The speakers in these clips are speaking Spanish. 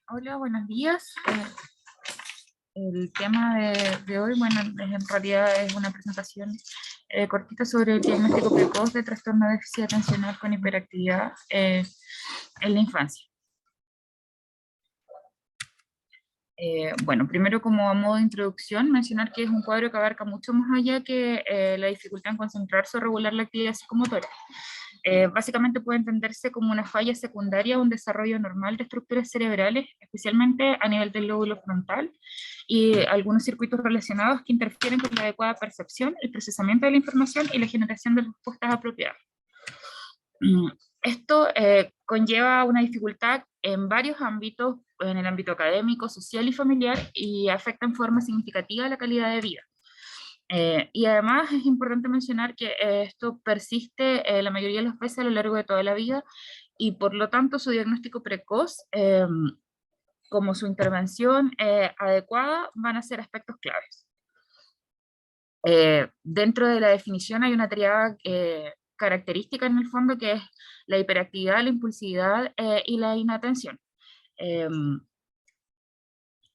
Hola, buenos días. El tema de hoy, bueno, en realidad es una presentación cortita sobre el diagnóstico precoz de trastorno de déficit atencional con hiperactividad en la infancia. Bueno, primero como a modo de introducción, mencionar que es un cuadro que abarca mucho más allá que la dificultad en concentrarse o regular la actividad psicomotora. Básicamente puede entenderse como una falla secundaria o un desarrollo normal de estructuras cerebrales, especialmente a nivel del lóbulo frontal, y algunos circuitos relacionados que interfieren con la adecuada percepción, el procesamiento de la información y la generación de respuestas apropiadas. Esto conlleva una dificultad en varios ámbitos, en el ámbito académico, social y familiar, y afecta en forma significativa la calidad de vida. Y además es importante mencionar que esto persiste la mayoría de las veces a lo largo de toda la vida, y por lo tanto su diagnóstico precoz, como su intervención adecuada, van a ser aspectos claves. Dentro de la definición hay una triada característica en el fondo, que es la hiperactividad, la impulsividad y la inatención.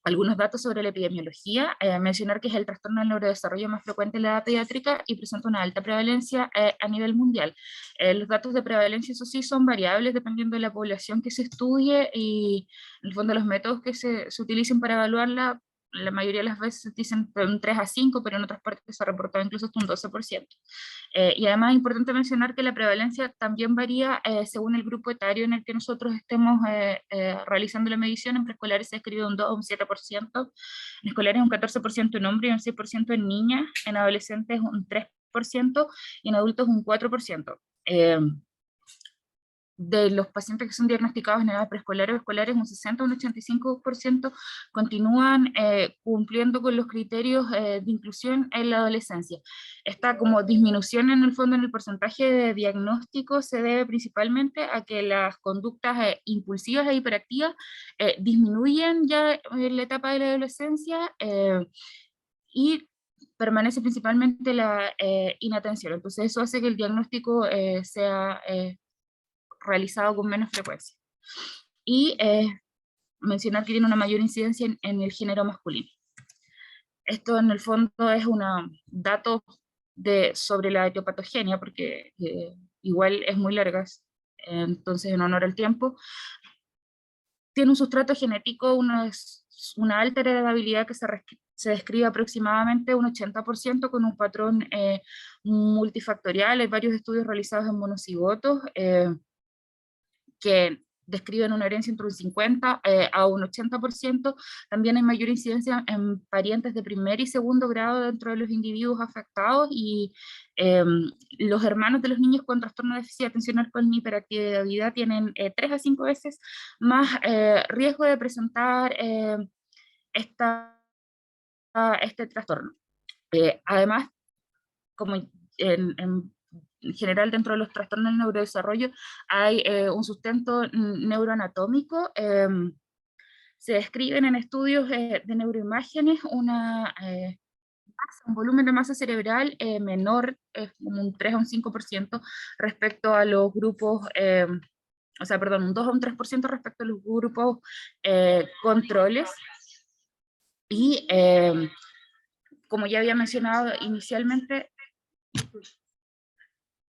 Algunos datos sobre la epidemiología: mencionar que es el trastorno del neurodesarrollo más frecuente en la edad pediátrica y presenta una alta prevalencia a nivel mundial. Los datos de prevalencia, eso sí, son variables dependiendo de la población que se estudie, y en el fondo los métodos que se utilicen para evaluarla, la mayoría de las veces dicen un 3 a 5, pero en otras partes se ha reportado incluso hasta un 12%. Y además es importante mencionar que la prevalencia también varía según el grupo etario en el que nosotros estemos realizando la medición. En preescolares se describe un 2 o un 7%, en escolares un 14% en hombres y un 6% en niñas, en adolescentes un 3% y en adultos un 4%. De los pacientes que son diagnosticados en edad preescolar o escolares, un 60 o un 85% continúan cumpliendo con los criterios de inclusión en la adolescencia. Esta como disminución en el fondo en el porcentaje de diagnóstico se debe principalmente a que las conductas impulsivas e hiperactivas disminuyen ya en la etapa de la adolescencia, y permanece principalmente la inatención. Entonces eso hace que el diagnóstico sea realizado con menos frecuencia. Y mencionar que tiene una mayor incidencia en el género masculino. Esto en el fondo es un dato sobre la etiopatogenia, porque igual es muy larga, entonces en honor al tiempo. Tiene un sustrato genético, una alta heredabilidad que se describe aproximadamente un 80%, con un patrón multifactorial. Hay varios estudios realizados en monocigotos que describen una herencia entre un 50 a un 80%. También hay mayor incidencia en parientes de primer y segundo grado dentro de los individuos afectados, y los hermanos de los niños con trastorno de déficit atencional con hiperactividad tienen 3 a 5 veces más riesgo de presentar este trastorno. Además, como en general dentro de los trastornos del neurodesarrollo hay un sustento neuroanatómico. Se describen en estudios de neuroimágenes un volumen de masa cerebral menor, como un 3 a un 5% respecto a los grupos, o sea, perdón, un 2 a un 3% respecto a los grupos controles. Y como ya había mencionado inicialmente,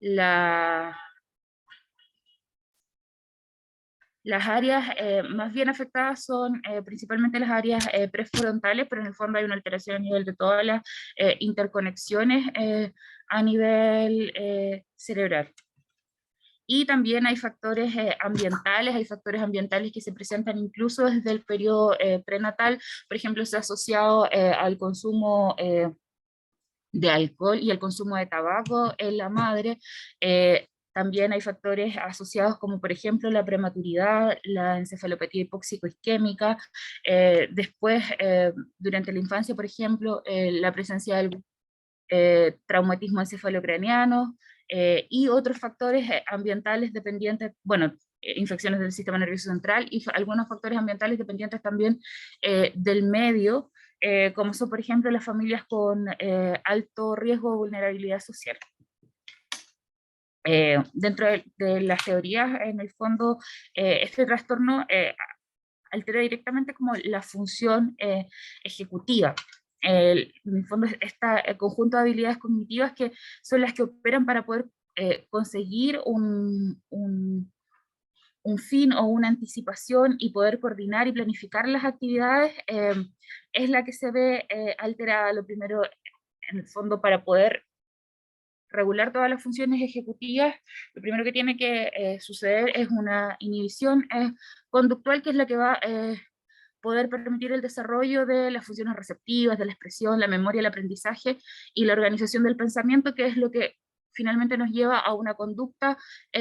la las áreas más bien afectadas son principalmente las áreas prefrontales, pero en el fondo hay una alteración a nivel de todas las interconexiones a nivel cerebral. Y también hay factores ambientales que se presentan incluso desde el periodo prenatal. Por ejemplo, se ha asociado al consumo de alcohol y el consumo de tabaco en la madre. También hay factores asociados como por ejemplo la prematuridad, la encefalopatía hipóxico-isquémica, después durante la infancia, por ejemplo, la presencia del traumatismo encefalocraniano, y otros factores ambientales dependientes, bueno, infecciones del sistema nervioso central, y algunos factores ambientales dependientes también del medio, como son por ejemplo las familias con alto riesgo de vulnerabilidad social. Dentro de las teorías, en el fondo, este trastorno altera directamente como la función ejecutiva. En el fondo, este conjunto de habilidades cognitivas que son las que operan para poder conseguir un fin o una anticipación y poder coordinar y planificar las actividades, es la que se ve alterada. Lo primero, en el fondo, para poder regular todas las funciones ejecutivas, lo primero que tiene que suceder es una inhibición conductual, que es la que va a poder permitir el desarrollo de las funciones receptivas, de la expresión, la memoria, el aprendizaje y la organización del pensamiento, que es lo que finalmente nos lleva a una conducta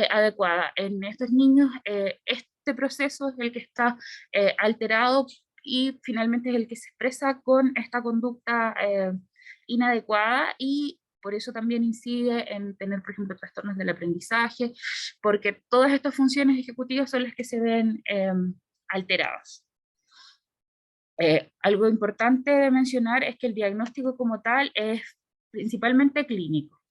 adecuada. En estos niños, este proceso es el que está alterado y finalmente es el que se expresa con esta conducta inadecuada, y por eso también incide en tener, por ejemplo, trastornos del aprendizaje, porque todas estas funciones ejecutivas son las que se ven alteradas. Algo importante de mencionar es que el diagnóstico como tal es principalmente clínico.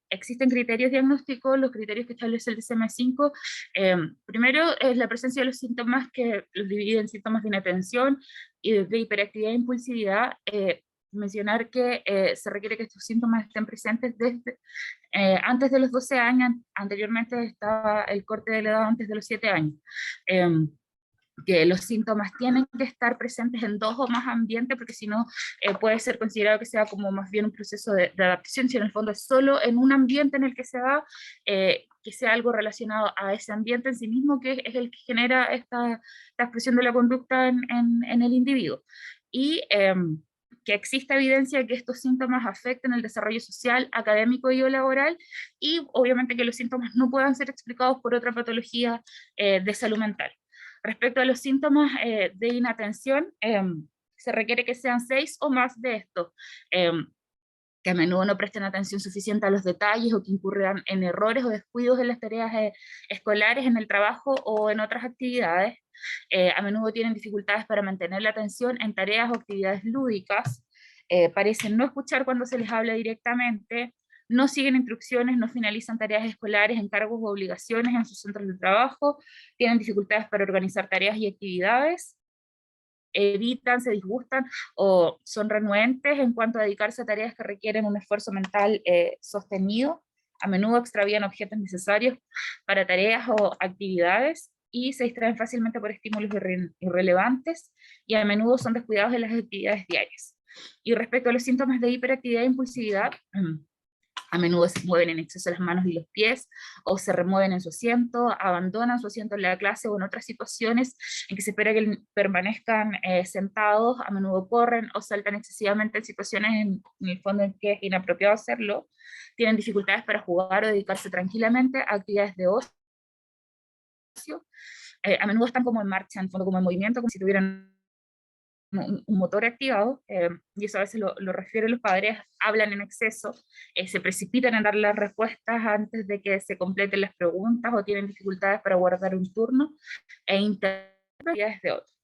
Existen criterios diagnósticos, los criterios que establece el DSM-5. Primero es la presencia de los síntomas, que los divide en síntomas de inatención y de hiperactividad e impulsividad. Mencionar que se requiere que estos síntomas estén presentes desde antes de los 12 años, anteriormente estaba el corte de la edad antes de los 7 años. Que los síntomas tienen que estar presentes en 2 o más ambientes, porque si no puede ser considerado que sea como más bien un proceso de adaptación, si en el fondo es solo en un ambiente en el que se da, que sea algo relacionado a ese ambiente en sí mismo, que es el que genera esta expresión de la conducta en el individuo. Y que exista evidencia de que estos síntomas afecten el desarrollo social, académico y o laboral, y obviamente que los síntomas no puedan ser explicados por otra patología de salud mental. Respecto a los síntomas de inatención, se requiere que sean 6 o más de estos, que a menudo no presten atención suficiente a los detalles o que incurran en errores o descuidos en las tareas escolares, en el trabajo o en otras actividades. A menudo tienen dificultades para mantener la atención en tareas o actividades lúdicas, parecen no escuchar cuando se les habla directamente, no siguen instrucciones, no finalizan tareas escolares, encargos o obligaciones en sus centros de trabajo, tienen dificultades para organizar tareas y actividades, evitan, se disgustan o son renuentes en cuanto a dedicarse a tareas que requieren un esfuerzo mental sostenido, a menudo extravían objetos necesarios para tareas o actividades y se distraen fácilmente por estímulos irrelevantes, y a menudo son descuidados en las actividades diarias. Y respecto a los síntomas de hiperactividad e impulsividad, a menudo se mueven en exceso las manos y los pies, o se remueven en su asiento, abandonan su asiento en la clase o en otras situaciones en que se espera que permanezcan sentados, a menudo corren o saltan excesivamente en situaciones en el fondo en que es inapropiado hacerlo, tienen dificultades para jugar o dedicarse tranquilamente a actividades de ocio, a menudo están como en marcha, en el fondo como en movimiento, como si tuvieran un motor activado, y eso a veces lo refieren los padres, hablan en exceso, se precipitan en dar las respuestas antes de que se completen las preguntas, o tienen dificultades para guardar un turno, e interpretaciones de otros.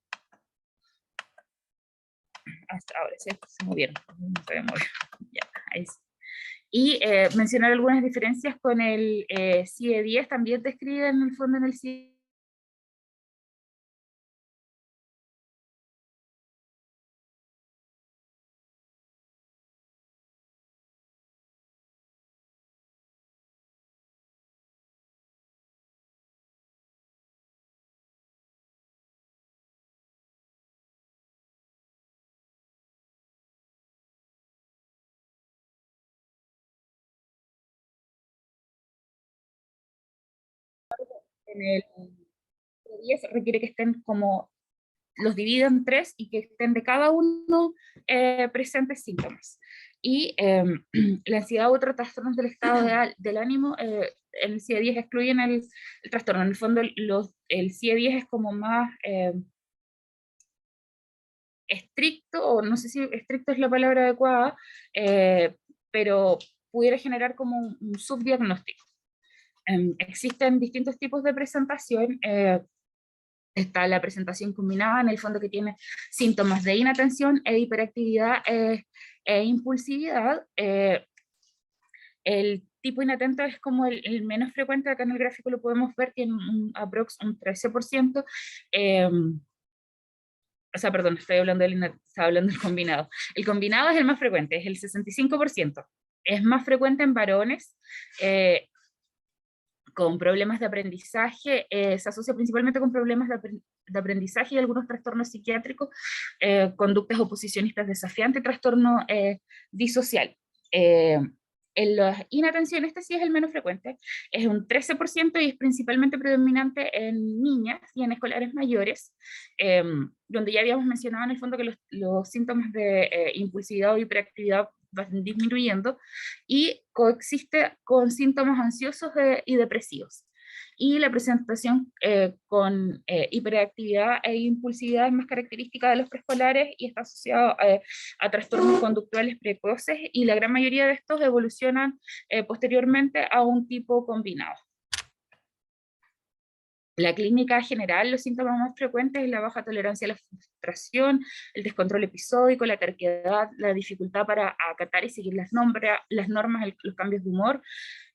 Hasta ahora, ¿sí? Se movieron, no se movió. Ya, ahí sí. Y mencionar algunas diferencias con el CIE-10, también describe en el fondo en el CIE en el 10 requiere que estén como, los divide en 3 y que estén de cada uno presentes síntomas. Y la ansiedad u otros trastornos del estado del ánimo, el CIE-10 excluyen el trastorno. En el fondo, el CIE-10 es como más estricto, o no sé si estricto es la palabra adecuada, pero pudiera generar como un subdiagnóstico. Existen distintos tipos de presentación. Está la presentación combinada, en el fondo, que tiene síntomas de inatención e hiperactividad e impulsividad. El tipo inatento es como el menos frecuente, acá en el gráfico lo podemos ver, tiene un 13%, o sea, perdón, estaba hablando del combinado. El combinado es el más frecuente, es el 65%. Es más frecuente en varones, con problemas de aprendizaje, se asocia principalmente con problemas de aprendizaje y algunos trastornos psiquiátricos, conductas oposicionistas desafiantes, trastorno disocial. En la inatención, este sí es el menos frecuente, es un 13% y es principalmente predominante en niñas y en escolares mayores, donde ya habíamos mencionado en el fondo que los síntomas de impulsividad o hiperactividad van disminuyendo y coexiste con síntomas ansiosos y depresivos. Y la presentación con hiperactividad e impulsividad es más característica de los preescolares y está asociado a trastornos conductuales precoces, y la gran mayoría de estos evolucionan posteriormente a un tipo combinado. La clínica general, los síntomas más frecuentes es la baja tolerancia a la frustración, el descontrol episódico, la terquedad, la dificultad para acatar y seguir las normas, los cambios de humor,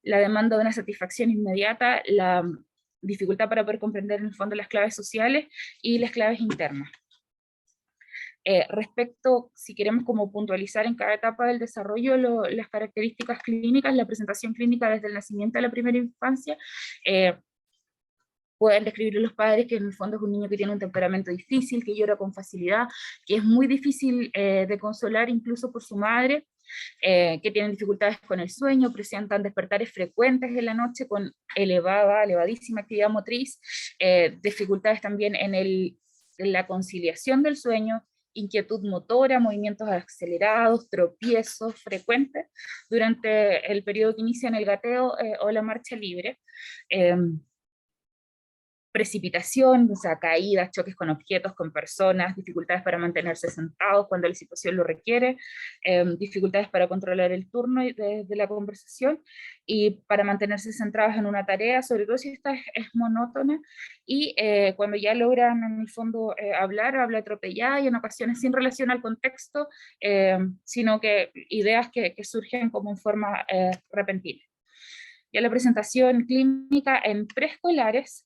la demanda de una satisfacción inmediata, la dificultad para poder comprender en el fondo las claves sociales y las claves internas. Respecto, si queremos como puntualizar en cada etapa del desarrollo las características clínicas, la presentación clínica desde el nacimiento a la primera infancia, pueden describir los padres que en el fondo es un niño que tiene un temperamento difícil, que llora con facilidad, que es muy difícil de consolar incluso por su madre, que tienen dificultades con el sueño, presentan despertares frecuentes en la noche con elevadísima actividad motriz, dificultades también en la conciliación del sueño, inquietud motora, movimientos acelerados, tropiezos frecuentes durante el periodo que inicia en el gateo o la marcha libre. Precipitación, o sea, caídas, choques con objetos, con personas, dificultades para mantenerse sentados cuando la situación lo requiere, dificultades para controlar el turno de la conversación y para mantenerse centrados en una tarea, sobre todo si esta es monótona, y cuando ya logran en el fondo habla atropellada y en ocasiones sin relación al contexto, sino que ideas que surgen como en forma repentina. Ya la presentación clínica en preescolares,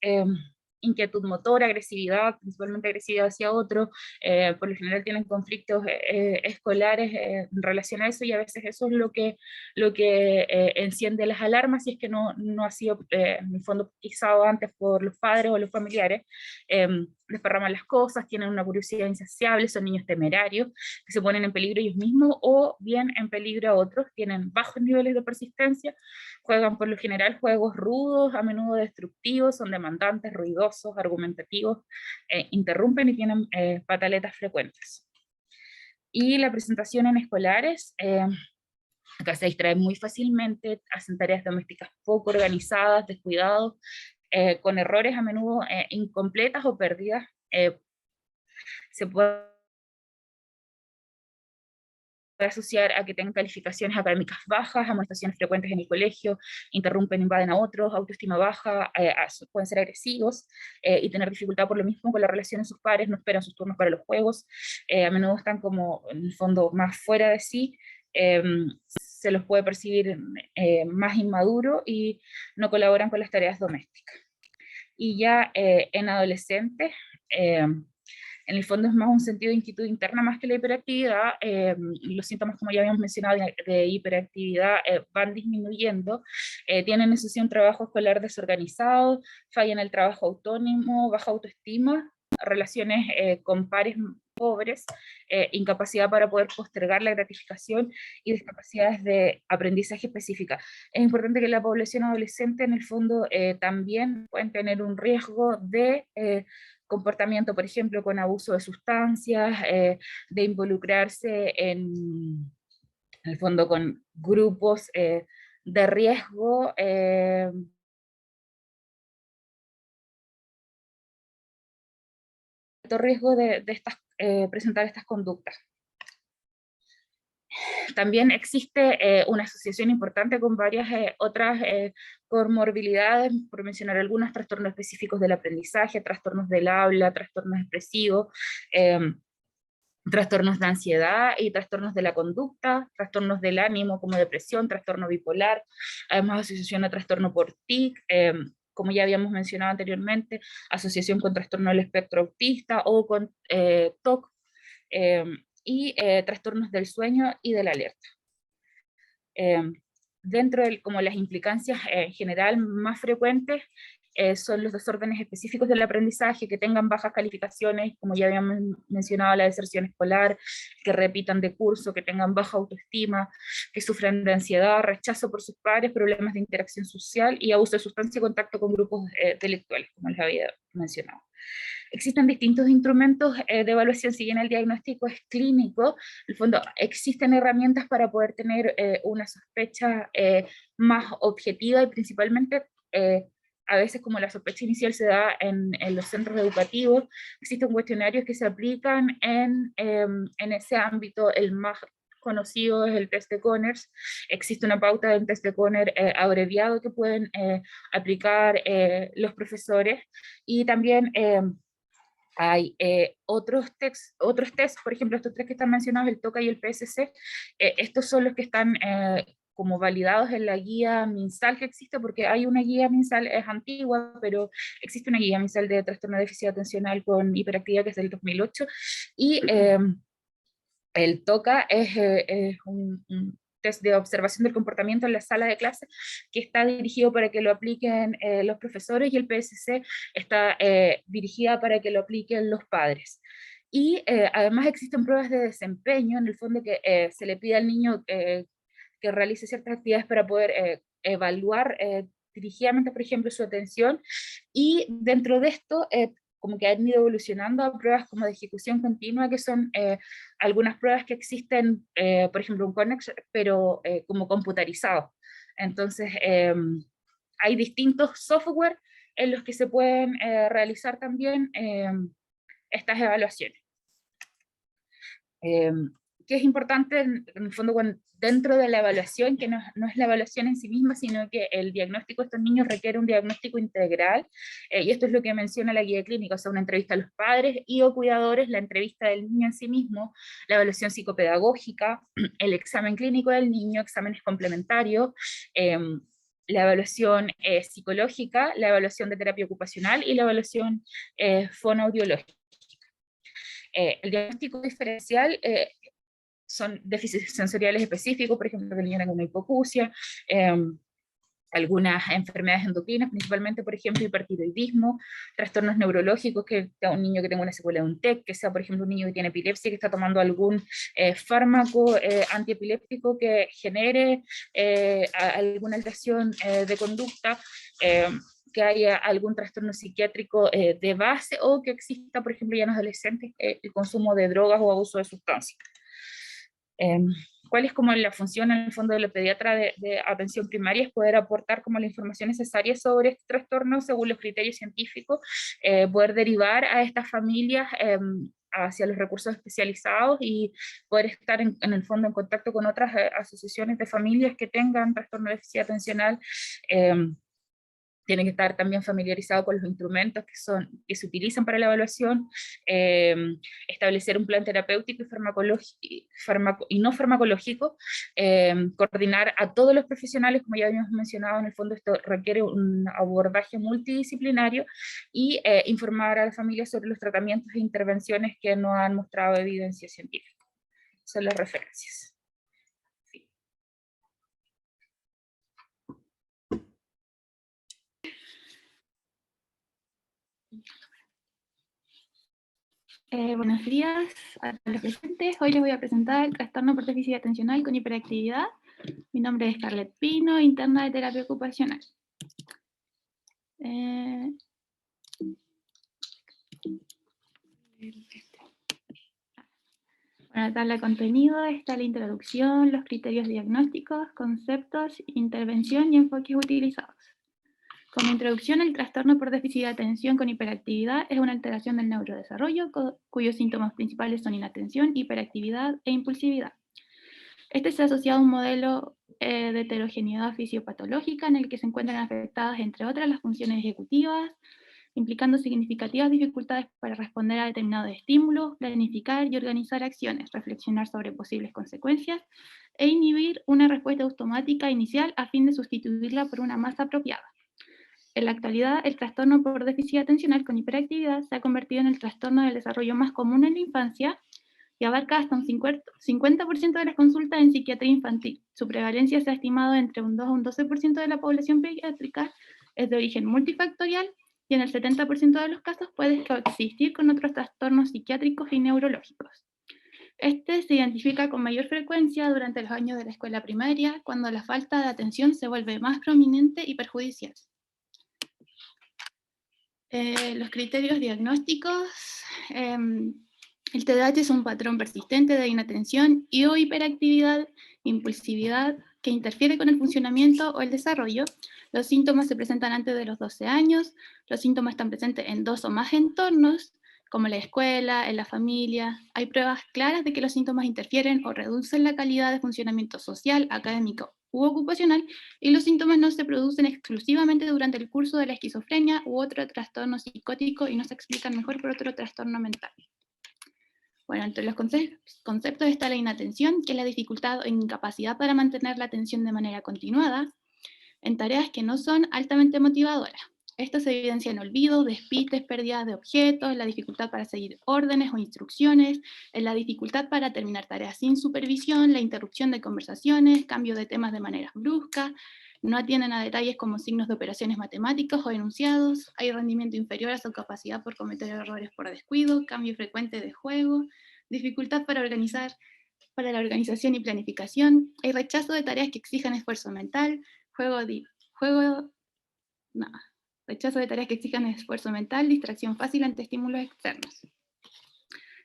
inquietud motora, agresividad, principalmente agresividad hacia otro, por lo general tienen conflictos escolares en relación a eso, y a veces eso es lo que enciende las alarmas si es que no ha sido en el fondo pisado antes por los padres o los familiares. Desparraman las cosas, tienen una curiosidad insaciable, son niños temerarios que se ponen en peligro ellos mismos o bien en peligro a otros, tienen bajos niveles de persistencia, juegan por lo general juegos rudos, a menudo destructivos, son demandantes, ruidosos, argumentativos, interrumpen y tienen pataletas frecuentes. Y la presentación en escolares, acá se distraen muy fácilmente, hacen tareas domésticas poco organizadas, descuidados, con errores a menudo incompletas o perdidas. Se puede asociar a que tengan calificaciones académicas bajas, amonestaciones frecuentes en el colegio, interrumpen, invaden a otros, autoestima baja, pueden ser agresivos y tener dificultad por lo mismo con la relación en sus pares, no esperan sus turnos para los juegos, a menudo están como en el fondo más fuera de sí, se los puede percibir más inmaduro y no colaboran con las tareas domésticas. Y ya en adolescentes, en el fondo es más un sentido de inquietud interna más que la hiperactividad. Los síntomas, como ya habíamos mencionado, de hiperactividad van disminuyendo, tienen eso sí un trabajo escolar desorganizado, falla en el trabajo autónomo, baja autoestima, relaciones con pares pobres, incapacidad para poder postergar la gratificación y discapacidades de aprendizaje específicas. Es importante que la población adolescente en el fondo también pueden tener un riesgo de comportamiento, por ejemplo, con abuso de sustancias, de involucrarse en el fondo con grupos de riesgo, riesgo de presentar estas conductas. También existe una asociación importante con varias otras comorbilidades, por mencionar algunos, trastornos específicos del aprendizaje, trastornos del habla, trastornos expresivos, trastornos de ansiedad y trastornos de la conducta, trastornos del ánimo como depresión, trastorno bipolar, además asociación a trastorno por TIC, como ya habíamos mencionado anteriormente, asociación con trastorno del espectro autista o con TOC, eh, y trastornos del sueño y de la alerta. Dentro de como las implicancias en general más frecuentes son los desórdenes específicos del aprendizaje, que tengan bajas calificaciones, como ya habíamos mencionado, la deserción escolar, que repitan de curso, que tengan baja autoestima, que sufran de ansiedad, rechazo por sus pares, problemas de interacción social y abuso de sustancia y contacto con grupos delictuales, como les había mencionado. Existen distintos instrumentos de evaluación, si bien el diagnóstico es clínico, en el fondo existen herramientas para poder tener una sospecha más objetiva y principalmente a veces como la sospecha inicial se da en los centros educativos, existen cuestionarios que se aplican en ese ámbito. El más conocido es el test de Conners. Existe una pauta del test de Conner abreviado que pueden aplicar los profesores, y también hay otros test, por ejemplo, estos tres que están mencionados, el TOCA y el PSC, estos son los que están como validados en la guía MinSal que existe, porque hay una guía MinSal, es antigua, pero existe una guía MinSal de trastorno de déficit atencional con hiperactividad que es del 2008, y el TOCA es un test de observación del comportamiento en la sala de clase que está dirigido para que lo apliquen los profesores, y el PSC está dirigida para que lo apliquen los padres. Y además existen pruebas de desempeño, en el fondo que se le pide al niño que realice ciertas actividades para poder evaluar dirigidamente, por ejemplo, su atención, y dentro de esto como que han ido evolucionando a pruebas como de ejecución continua, que son algunas pruebas que existen, por ejemplo, un Connex, pero como computarizados. Entonces, hay distintos software en los que se pueden realizar también estas evaluaciones. Que es importante en el fondo dentro de la evaluación, que no es la evaluación en sí misma, sino que el diagnóstico de estos niños requiere un diagnóstico integral, y esto es lo que menciona la guía clínica, o sea, una entrevista a los padres y o cuidadores, la entrevista del niño en sí mismo, la evaluación psicopedagógica, el examen clínico del niño, exámenes complementarios, la evaluación psicológica, la evaluación de terapia ocupacional y la evaluación fonoaudiológica. El diagnóstico diferencial son déficits sensoriales específicos, por ejemplo, que el niño tenga una hipoacusia, algunas enfermedades endocrinas, principalmente, por ejemplo, hipertiroidismo, trastornos neurológicos, que un niño que tenga una secuela de un TEC, que sea, por ejemplo, un niño que tiene epilepsia, que está tomando algún fármaco antiepiléptico que genere alguna alteración de conducta, que haya algún trastorno psiquiátrico de base, o que exista, por ejemplo, ya en los adolescentes, el consumo de drogas o abuso de sustancias. ¿Cuál es como la función en el fondo de la pediatra de atención primaria? Es poder aportar como la información necesaria sobre este trastorno según los criterios científicos, poder derivar a estas familias hacia los recursos especializados y poder estar en el fondo en contacto con otras asociaciones de familias que tengan trastorno de déficit atencional. Tienen que estar también familiarizados con los instrumentos que se utilizan para la evaluación, establecer un plan terapéutico y no farmacológico, coordinar a todos los profesionales, como ya habíamos mencionado, en el fondo esto requiere un abordaje multidisciplinario, y informar a la familia sobre los tratamientos e intervenciones que no han mostrado evidencia científica. Son las referencias. Buenos días a los presentes. Hoy les voy a presentar el trastorno por déficit atencional con hiperactividad. Mi nombre es Scarlett Pino, interna de terapia ocupacional. Bueno, la tabla de contenido está la introducción, los criterios diagnósticos, conceptos, intervención y enfoques utilizados. Como introducción, el trastorno por déficit de atención con hiperactividad es una alteración del neurodesarrollo cuyos síntomas principales son inatención, hiperactividad e impulsividad. Este se ha asociado a un modelo de heterogeneidad fisiopatológica en el que se encuentran afectadas, entre otras, las funciones ejecutivas, implicando significativas dificultades para responder a determinados estímulos, planificar y organizar acciones, reflexionar sobre posibles consecuencias, e inhibir una respuesta automática inicial a fin de sustituirla por una más apropiada. En la actualidad, el trastorno por déficit atencional con hiperactividad se ha convertido en el trastorno del desarrollo más común en la infancia y abarca hasta un 50% de las consultas en psiquiatría infantil. Su prevalencia se ha estimado entre un 2 a un 12% de la población pediátrica, es de origen multifactorial y en el 70% de los casos puede coexistir con otros trastornos psiquiátricos y neurológicos. Este se identifica con mayor frecuencia durante los años de la escuela primaria, cuando la falta de atención se vuelve más prominente y perjudicial. Los criterios diagnósticos. El TDAH es un patrón persistente de inatención y o hiperactividad, impulsividad, que interfiere con el funcionamiento o el desarrollo. Los síntomas se presentan antes de los 12 años. Los síntomas están presentes en 2 o más entornos, como la escuela, en la familia. Hay pruebas claras de que los síntomas interfieren o reducen la calidad de funcionamiento social, académico u ocupacional, y los síntomas no se producen exclusivamente durante el curso de la esquizofrenia u otro trastorno psicótico y no se explican mejor por otro trastorno mental. Bueno, entre los conceptos está la inatención, que es la dificultad o incapacidad para mantener la atención de manera continuada en tareas que no son altamente motivadoras. Esto se evidencia en olvidos, despistes, pérdidas de objetos, la dificultad para seguir órdenes o instrucciones, en la dificultad para terminar tareas sin supervisión, la interrupción de conversaciones, cambio de temas de manera brusca, no atienden a detalles como signos de operaciones matemáticos o enunciados, hay rendimiento inferior a su capacidad por cometer errores por descuido, cambio frecuente de juego, dificultad para la organización y planificación, hay rechazo de tareas que exijan esfuerzo mental, rechazo de tareas que exijan esfuerzo mental, distracción fácil ante estímulos externos.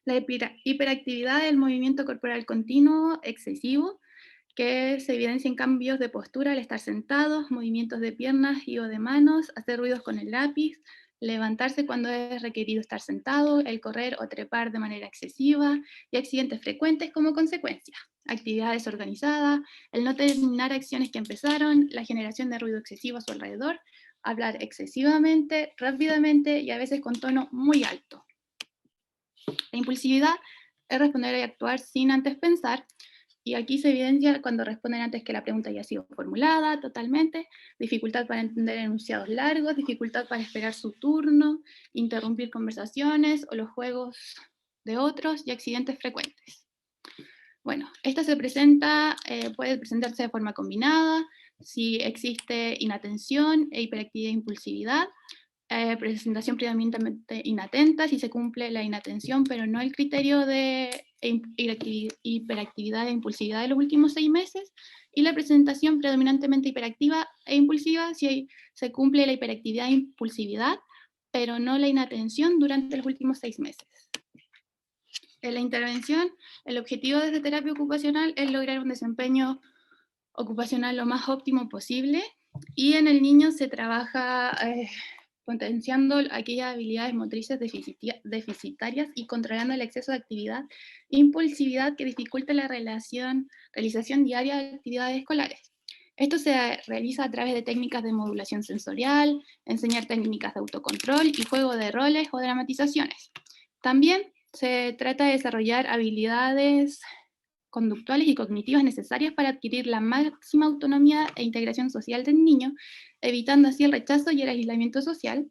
La hiperactividad del movimiento corporal continuo, excesivo, que se evidencia en cambios de postura al estar sentados, movimientos de piernas y o de manos, hacer ruidos con el lápiz, levantarse cuando es requerido estar sentado, el correr o trepar de manera excesiva y accidentes frecuentes como consecuencia. Actividad desorganizada, el no terminar acciones que empezaron, la generación de ruido excesivo a su alrededor, hablar excesivamente, rápidamente y a veces con tono muy alto. La impulsividad es responder y actuar sin antes pensar, y aquí se evidencia cuando responden antes que la pregunta haya sido formulada totalmente, dificultad para entender enunciados largos, dificultad para esperar su turno, interrumpir conversaciones o los juegos de otros y accidentes frecuentes. Bueno, esta puede presentarse de forma combinada, si existe inatención e hiperactividad e impulsividad, presentación predominantemente inatenta, si se cumple la inatención, pero no el criterio de hiperactividad e impulsividad de los últimos 6 meses, y la presentación predominantemente hiperactiva e impulsiva, si se cumple la hiperactividad e impulsividad, pero no la inatención durante los últimos 6 meses. En la intervención, el objetivo de esta terapia ocupacional es lograr un desempeño ocupacional lo más óptimo posible, y en el niño se trabaja potenciando aquellas habilidades motrices deficitarias y controlando el exceso de actividad e impulsividad que dificulta la realización diaria de actividades escolares. Esto se realiza a través de técnicas de modulación sensorial, enseñar técnicas de autocontrol y juego de roles o dramatizaciones. También se trata de desarrollar habilidades conductuales y cognitivas necesarias para adquirir la máxima autonomía e integración social del niño, evitando así el rechazo y el aislamiento social.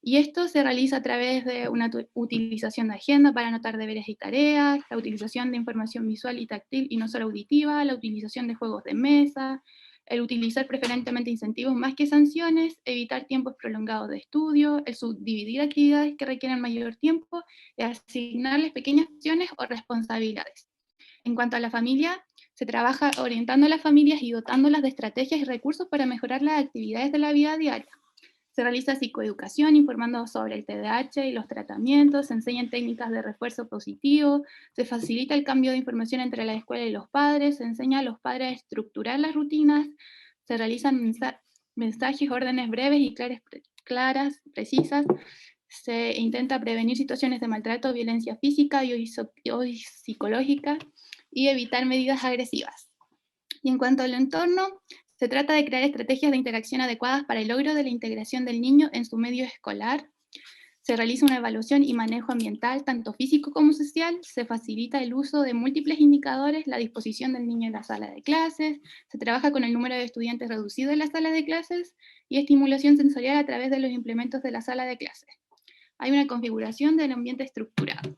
Y esto se realiza a través de una utilización de agenda para anotar deberes y tareas, la utilización de información visual y táctil y no solo auditiva, la utilización de juegos de mesa, el utilizar preferentemente incentivos más que sanciones, evitar tiempos prolongados de estudio, el subdividir actividades que requieren mayor tiempo y asignarles pequeñas acciones o responsabilidades. En cuanto a la familia, se trabaja orientando a las familias y dotándolas de estrategias y recursos para mejorar las actividades de la vida diaria. Se realiza psicoeducación informando sobre el TDAH y los tratamientos, se enseñan técnicas de refuerzo positivo, se facilita el cambio de información entre la escuela y los padres, se enseña a los padres a estructurar las rutinas, se realizan mensajes, órdenes breves y claras, precisas, se intenta prevenir situaciones de maltrato, violencia física o psicológica y evitar medidas agresivas. Y en cuanto al entorno, se trata de crear estrategias de interacción adecuadas para el logro de la integración del niño en su medio escolar, Se realiza una evaluación y manejo ambiental, tanto físico como social, se facilita el uso de múltiples indicadores, la disposición del niño en la sala de clases, se trabaja con el número de estudiantes reducido en la sala de clases y estimulación sensorial a través de los implementos de la sala de clases. Hay una configuración del ambiente estructurado.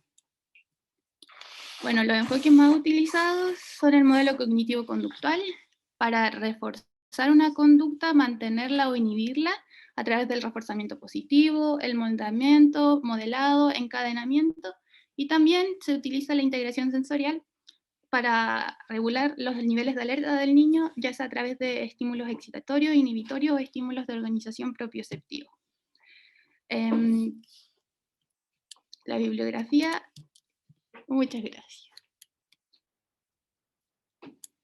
Bueno, los enfoques más utilizados son el modelo cognitivo-conductual para reforzar una conducta, mantenerla o inhibirla a través del reforzamiento positivo, el moldamiento, modelado, encadenamiento, y también se utiliza la integración sensorial para regular los niveles de alerta del niño, ya sea a través de estímulos excitatorios, inhibitorios o estímulos de organización propioceptivo. La bibliografía, muchas gracias.